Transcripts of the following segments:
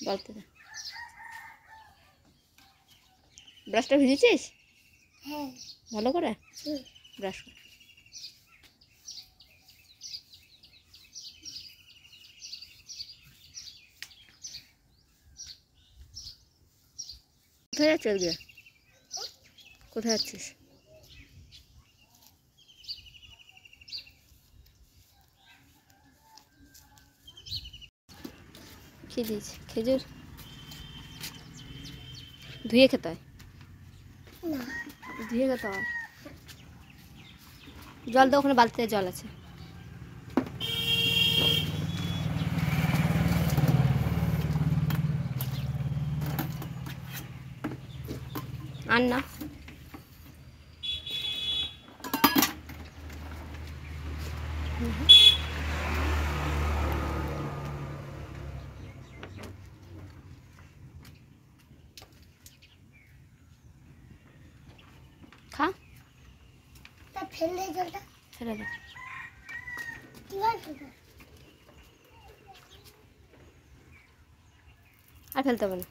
বলতে দে। ব্রাশটা ভিজেছিস? হ্যাঁ। ভালো করে ব্রাশ কর। কোথায় যাচ্ছিস আজকে? কোথায় যাচ্ছিস? কি দিয়েছি? খেজুর ধুয়ে খেতে হয়? না, ধুয়ে খেতে হয়। জল দাও, ওখানে বালতিতে জল আছে। আর না খা, তা ফেলে জলটা ফেলে দে। কিভাবে ফেলবো? আর ফেলতে হবে না।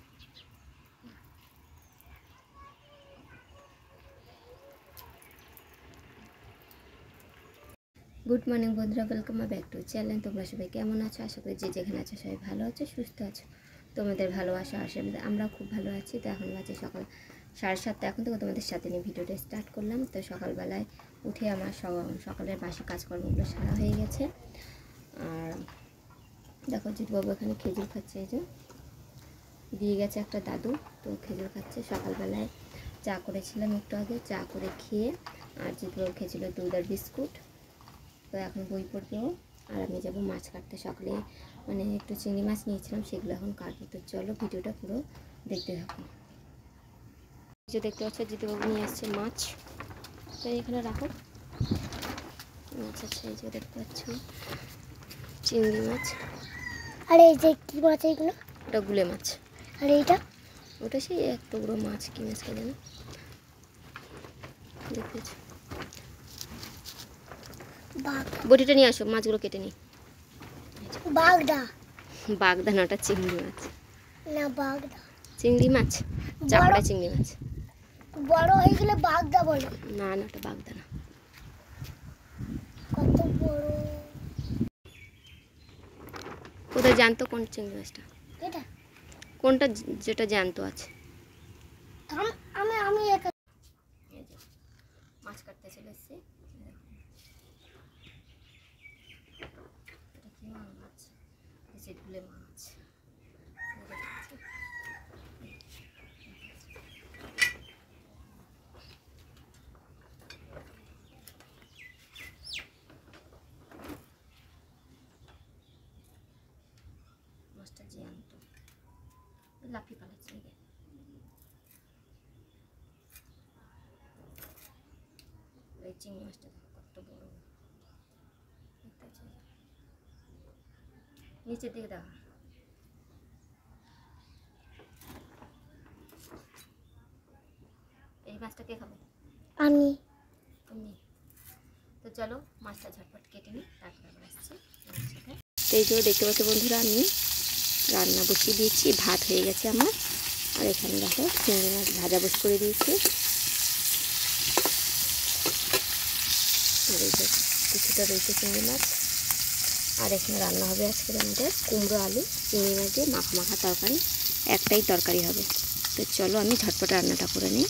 গুড মর্নিং বন্ধুরা, ওয়েলকাম ব্যাক টু চ্যানেল। তোমরা সবাই কেমন আছো? আশা করি যে যেখানে আছো সবাই ভালো আছো, সুস্থ আছো। তোমাদের ভালোবাসা আশীর্বাদে আমরাও খুব ভালো আছি। তো এখন বাজে সকাল 7:30। এখন থেকে তোমাদের সাথে নিয়ে ভিডিওটা স্টার্ট করলাম। তো সকালবেলায় উঠে আমার সকালের বাসি কাজকর্মগুলো সারা হয়ে গেছে। আর দেখো জিৎবাবু এখানে খেজুর খাচ্ছে, এই যে দিয়ে গেছে একটা দাদু, তো খেজুর খাচ্ছে। সকালবেলায় চা করেছিলাম একটু আগে, চা করে খেয়ে আর জিৎবাবু খেয়েছিল দুধ আর বিস্কুট। তো এখন বই পড়বেও, আর আমি যাবো মাছ কাটতে। সকালে মানে একটু চিংড়ি মাছ নিয়েছিলাম, সেগুলো এখন কাটবো। তো চলো ভিডিওটা পুরো দেখতে থাকো। যে দেখতে পাচ্ছ জিতুবাবু নিয়ে আসছে মাছ, তো এখানে রাখো। মাছ আছে, এই যে দেখতে পাচ্ছ চিংড়ি মাছ। আর এই যে কি মাছ এগুলো? ওটা গুলে মাছ। আর এইটা? ওটা সেই এক টুকরো মাছ, কি মাছ কে জানো, দেখেছি। বটিটা নিয়ে আসো, মাছগুলো কেটে নিই। বাগদা? বাগদা না, ওটা চিংড়ি মাছ। না, বাগদা চিংড়ি মাছ, চাপড়া চিংড়ি মাছ। বড় হয়ে গেলে বাগদা বলে। না না, ওটা বাগদা না। কত বড়! কোথায় জ্যান্ত কোন চিংড়ি মাছটা? এটা কোনটা যেটা জ্যান্ত আছে? আমি আমি একা মাছ কাটতে চলে এসেছি। এটা কি মাছ? এই গুলে মাছ। মাছটা জ্যান্ত, লাফি পালাচ্ছে। এই চিংড়ি মাছটা কত বড়, নিচের দিকে দেখা। এই মাছটা কে খাবে? আমি। তুমি? তো চলো মাছটা ঝটপট কেটে নিই, তারপরে আবার আসছি। এই যে দেখতে পাচ্ছ বন্ধুরা, আমি রান্না বসিয়ে দিয়েছি, ভাত হয়ে গেছে আমার। আর এখানে দেখো চিংড়ি মাছ ভাজা বস করে দিয়েছি। আর এই যে কিছুটা রয়েছে চিংড়ি মাছ। আর এখানে রান্না হবে আজকে আমাদের কুমড়ো আলু চিংড়ি মাছ দিয়ে মাখা মাখা তরকারি, একটাই তরকারি হবে। তো চলো আমি ঝটপট রান্নাটা করে নিই।